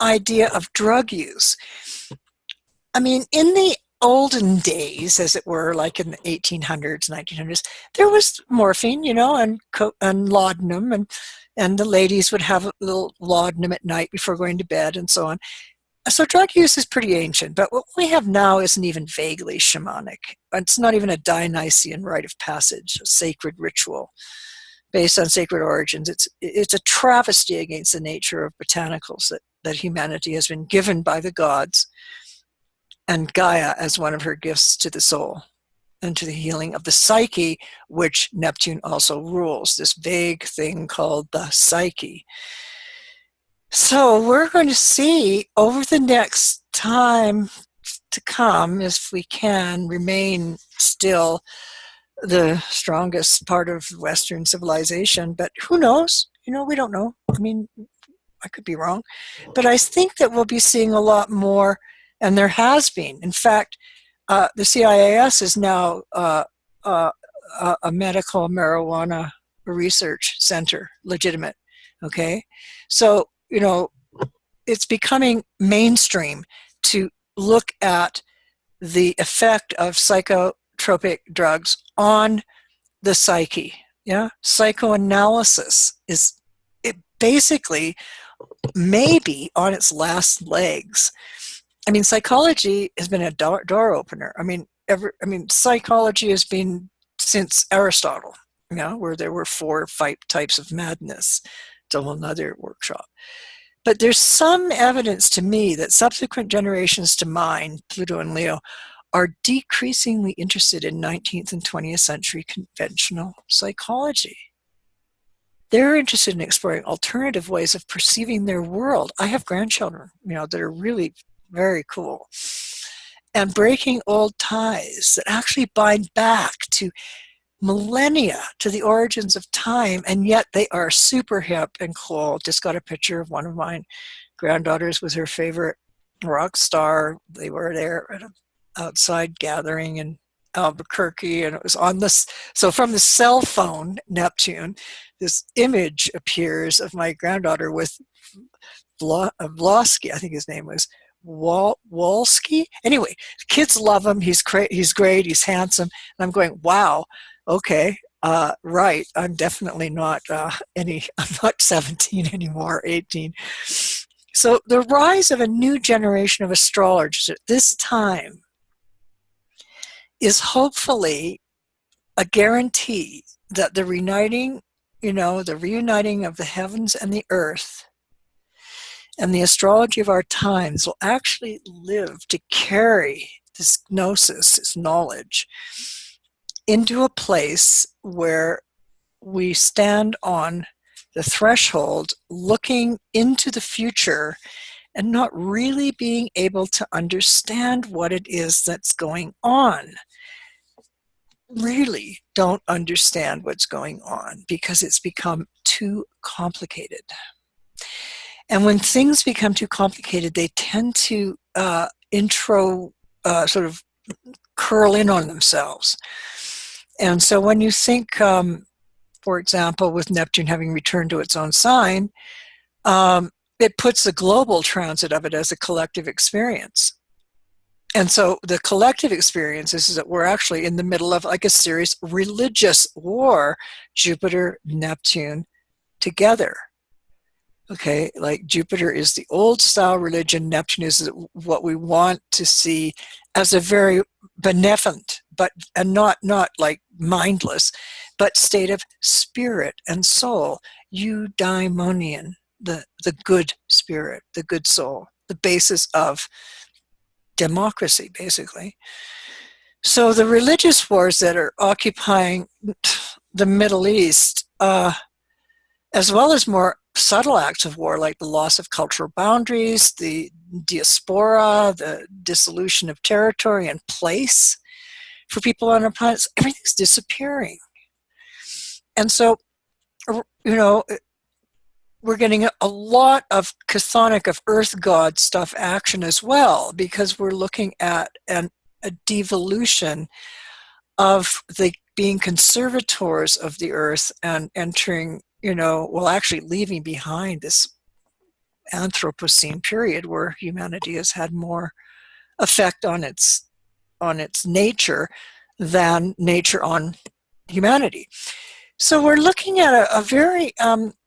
idea of drug use, I mean, in the olden days, as it were, like in the 1800s, 1900s, there was morphine, and laudanum, and the ladies would have a little laudanum at night before going to bed and so on. So drug use is pretty ancient, but what we have now isn't even vaguely shamanic. It's not even a Dionysian rite of passage, a sacred ritual based on sacred origins. It's a travesty against the nature of botanicals that humanity has been given by the gods, and Gaia as one of her gifts to the soul and to the healing of the psyche, which Neptune also rules, this vague thing called the psyche. So we're going to see over the next time to come, if we can remain still the strongest part of Western civilization, but who knows? We don't know. I mean, I could be wrong. But I think that we'll be seeing a lot more, and there has been. In fact, the CIAS is now a medical marijuana research center, legitimate, okay? So, it's becoming mainstream to look at the effect of psychotropic drugs on the psyche, yeah? Psychoanalysis is basically maybe on its last legs. I mean, psychology has been a door opener. I mean, psychology has been since Aristotle, where there were 4 or 5 types of madness. It's a whole other workshop. But there's some evidence to me that subsequent generations to mine, Pluto and Leo, are decreasingly interested in 19th and 20th century conventional psychology. they're interested in exploring alternative ways of perceiving their world. I have grandchildren, that are really very cool. And breaking old ties that actually bind back to millennia, to the origins of time, and yet they are super hip and cool. Just got a picture of one of my granddaughters with her favorite rock star. They were there at an outside gathering in Albuquerque, and it was on this. So from the cell phone, Neptune, this image appears of my granddaughter with Vlosky, I think his name was Wolski. Anyway, kids love him. He's great. He's handsome. And I'm going, wow, okay, right. I'm definitely not I'm not 17 anymore, 18. So the rise of a new generation of astrologers at this time is hopefully a guarantee that the reuniting of the heavens and the earth and the astrology of our times will actually live to carry this gnosis, this knowledge, into a place where we stand on the threshold looking into the future and not really being able to understand what it is that's going on. Really don't understand what's going on because it's become too complicated. And when things become too complicated, they tend to sort of curl in on themselves. And so when you think, for example, with Neptune having returned to its own sign, it puts the global transit of it as a collective experience. And so the collective experience is that we're actually in the middle of like a serious religious war, Jupiter, Neptune together. Okay, like Jupiter is the old style religion, Neptune is what we want to see as a very benevolent, and not like mindless, but state of spirit and soul, eudaimonion, the good spirit, the good soul, the basis of democracy, basically. So the religious wars that are occupying the Middle East, as well as more subtle acts of war like the loss of cultural boundaries, the diaspora, the dissolution of territory and place for people on our planet, everything's disappearing. And so, we're getting a lot of chthonic, of earth god stuff action as well, because we're looking at a devolution of the being conservators of the earth and entering, actually leaving behind this Anthropocene period where humanity has had more effect on its nature than nature on humanity. So we're looking at a very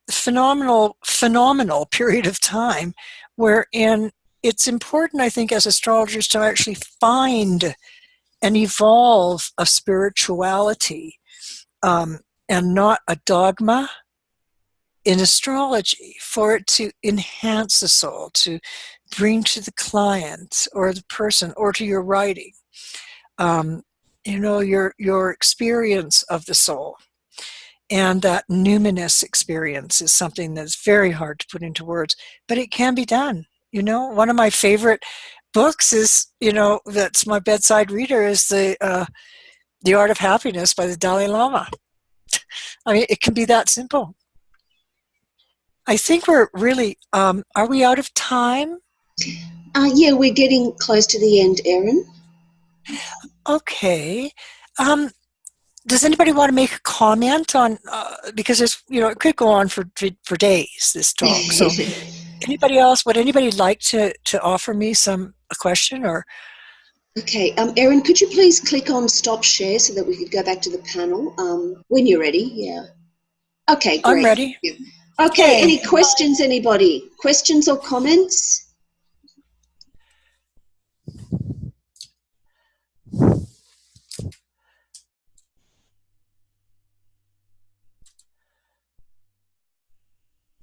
phenomenal period of time wherein it's important, I think, as astrologers to actually find and evolve a spirituality and not a dogma in astrology, for it to enhance the soul, to bring to the client or the person or to your writing, your experience of the soul. And that numinous experience is something that's very hard to put into words, but it can be done. One of my favorite books is, that's my bedside reader, is The Art of Happiness by the Dalai Lama. I mean, it can be that simple. I think we're really, are we out of time? Yeah, we're getting close to the end, Erin. Okay. Does anybody want to make a comment on, because it's, it could go on for days, this talk. So anybody else, would anybody like to offer me a question or? Okay, Erin, could you please click on stop share so that we could go back to the panel when you're ready? Yeah. Okay, great. I'm ready. Okay, any questions, anybody? Questions or comments?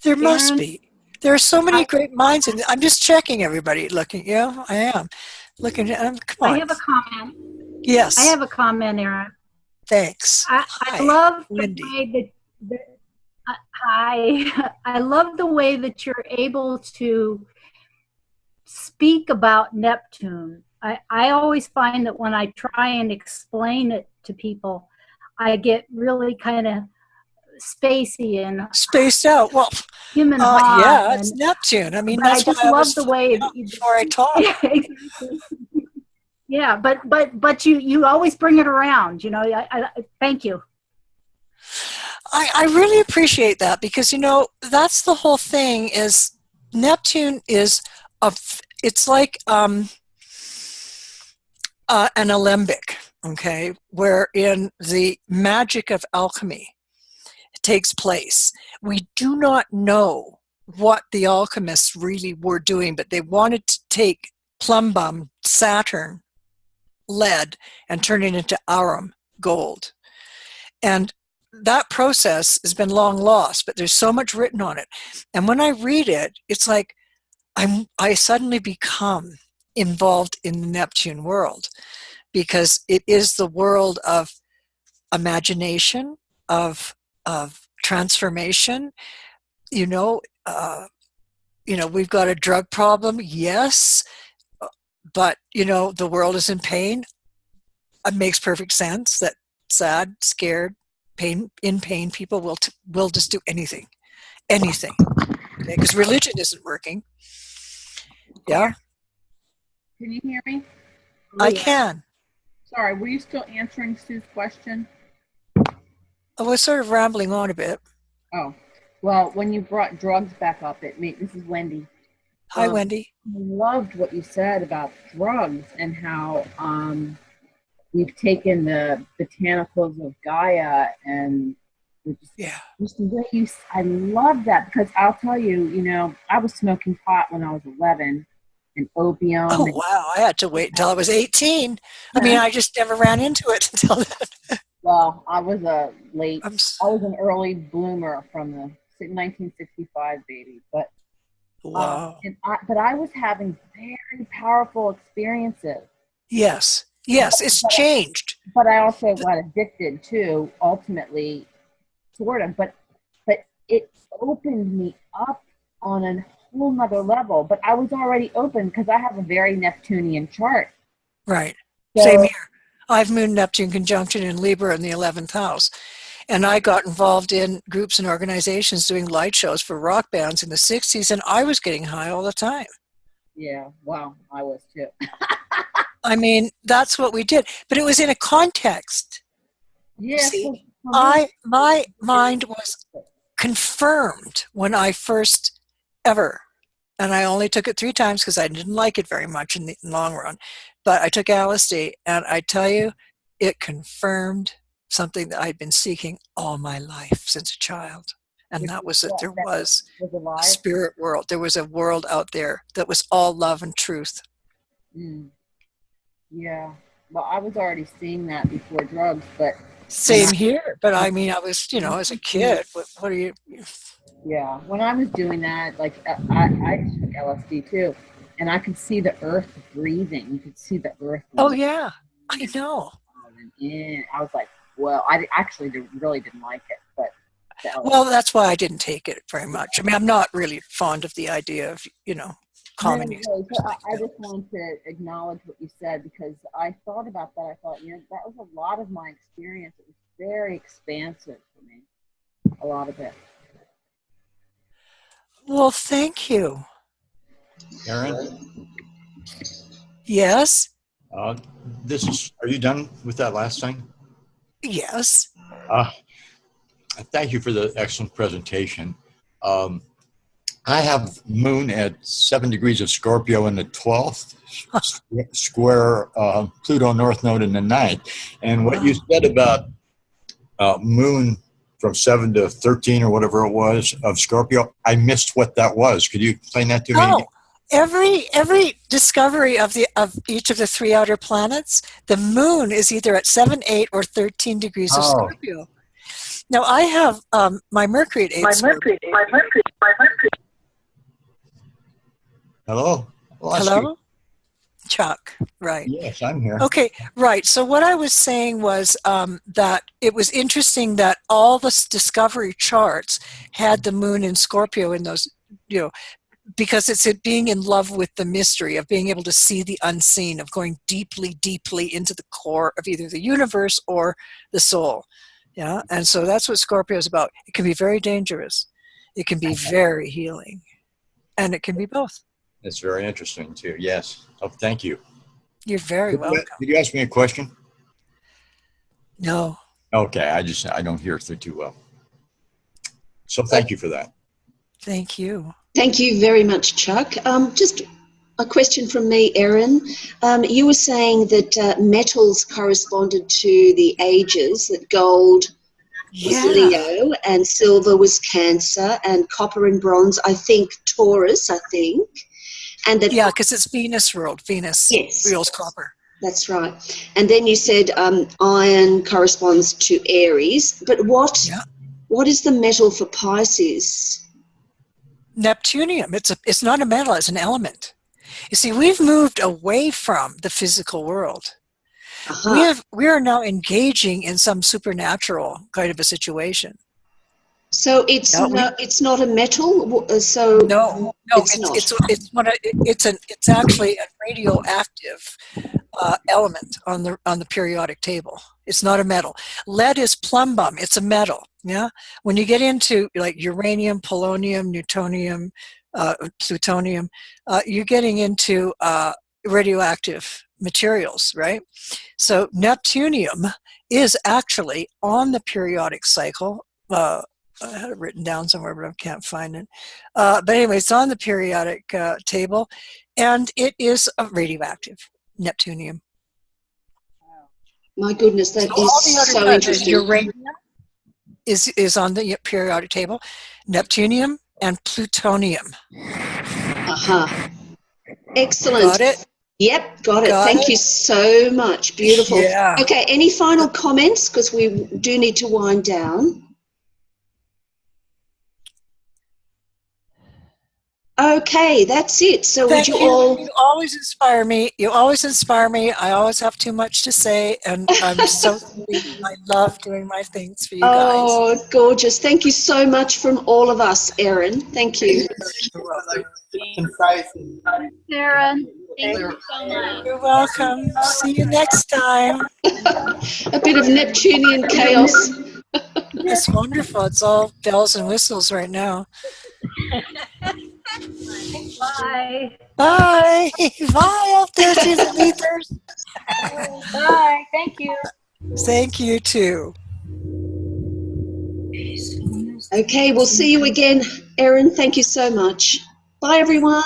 There must be. There are so many great minds, and I'm just checking everybody, looking. Yeah, I am looking. Come on. I have a comment. Yes. I have a comment, Erin. Thanks. I love Wendy. I love the way that you're able to speak about Neptune. I always find that when I try and explain it to people, I get really kind of spacey and Spaced out. Well, human yeah, it's Neptune. I mean, but I that's why just I love was the way flipping out before I talk. Yeah, exactly. Yeah, but you always bring it around. You know, I thank you. I really appreciate that because, you know, that's the whole thing is Neptune is it's like an alembic, okay, wherein the magic of alchemy takes place. We do not know what the alchemists really were doing, but they wanted to take plumbum, Saturn, lead, and turn it into arum, gold. And that process has been long lost, but there's so much written on it. And when I read it, it's like I suddenly become involved in the Neptune world because it is the world of imagination, of transformation. You know, we've got a drug problem, yes, but you know, the world is in pain. It makes perfect sense that sad, scared, in pain people will just do anything, because religion isn't working. Yeah, Can you hear me? I can. Sorry, were you still answering Sue's question? I was sort of rambling on a bit. Oh, well, when you brought drugs back up, this is Wendy. Hi, Wendy. I loved what you said about drugs and how we've taken the botanicals of Gaia and just the way I love that because I'll tell you, you know, I was smoking pot when I was 11 and opium. Oh, wow. I had to wait until I was 18. I mean, I just never ran into it until then. Well, I was I was an early bloomer from the 1965 baby, but wow. But I was having very powerful experiences. Yes, it's changed. But I also got addicted too, ultimately, sort of. But it opened me up on a whole nother level. But I was already open because I have a very Neptunian chart. Right. So, same here. I've Moon Neptune conjunction in Libra in the 11th house. And I got involved in groups and organizations doing light shows for rock bands in the 60s, and I was getting high all the time. Yeah, wow, I was too. I mean, that's what we did. But it was in a context. Yeah. See, my mind was confirmed when I first ever, and I only took it 3 times because I didn't like it very much in the long run, but I took LSD, and I tell you, it confirmed something that I'd been seeking all my life since a child. And that was that there was a spirit world. There was a world out there that was all love and truth. Mm. Yeah. Well, I was already seeing that before drugs, but... Same here. But I mean, I was, you know, as a kid, what are you... Yeah. When I was doing that, like, I took LSD too. And I could see the earth breathing. You could see the earth. Oh, yeah. I know. And I was like, well, I actually really didn't like it, but... Well, that's why I didn't take it very much. I mean, I'm not really fond of the idea of, you know, common. So I just wanted to acknowledge what you said because I thought about that. I thought, you know, that was a lot of my experience. It was very expansive for me, a lot of it. Well, thank you. Erin? Yes? Are you done with that last thing? Yes. Thank you for the excellent presentation. I have Moon at 7 degrees of Scorpio in the 12th, square Pluto North Node in the 9th. And what you said about Moon from 7 to 13 or whatever it was of Scorpio, I missed what that was. Could you explain that to me again? Every discovery of each of the 3 outer planets, the Moon is either at 7, 8, or 13 degrees of Scorpio. Now I have my Mercury at 8. My Mercury. Hello. Hello. Chuck, right. Yes, I'm here. Okay, right. So what I was saying was that it was interesting that all the discovery charts had the moon in Scorpio in those, because it's it being in love with the mystery of being able to see the unseen, of going deeply, deeply into the core of either the universe or the soul. Yeah, and so that's what Scorpio is about. It can be very dangerous. It can be very healing. And it can be both. That's very interesting, too. Yes. Oh, thank you. You're very welcome. Did you ask me a question? No. Okay, I don't hear too well. So thank you for that. Thank you. Thank you very much, Chuck. Just a question from me, Erin. You were saying that metals corresponded to the ages, that gold was Leo and silver was Cancer and copper and bronze, I think, Taurus, And that because it's Venus ruled. Venus rules copper. That's right. And then you said iron corresponds to Aries. But what is the metal for Pisces? Neptunium. It's not a metal, it's an element. You see, we've moved away from the physical world. We are now engaging in some supernatural kind of a situation. So it's not a metal. So no, it's actually a radioactive element on the periodic table. It's not a metal. Lead is plumbum. It's a metal. Yeah. When you get into like uranium, polonium, newtonium, plutonium, you're getting into radioactive materials, right? So Neptunium is actually on the periodic cycle. I had it written down somewhere, but I can't find it. But anyway, it's on the periodic table, and it is radioactive, Neptunium. My goodness, that is so interesting. Uranium is on the periodic table, Neptunium and plutonium. Excellent. Got it? Yep, got it. Thank you so much. Beautiful. Yeah. Okay, any final comments? Because we do need to wind down. Okay, that's it. So Thank would you all... You always inspire me. You always inspire me. I always have too much to say, and I'm so sweet. I love doing my things for you guys. Oh, gorgeous. Thank you so much from all of us, Erin. Thank you. Thanks, Erin. Thank you so much. You're welcome. See you next time. A bit of Neptunian chaos. It's wonderful. It's all bells and whistles right now. Bye. Bye. Bye out there to the leaders. Bye. Thank you. Thank you too. Okay, we'll see you again, Erin. Thank you so much. Bye, everyone.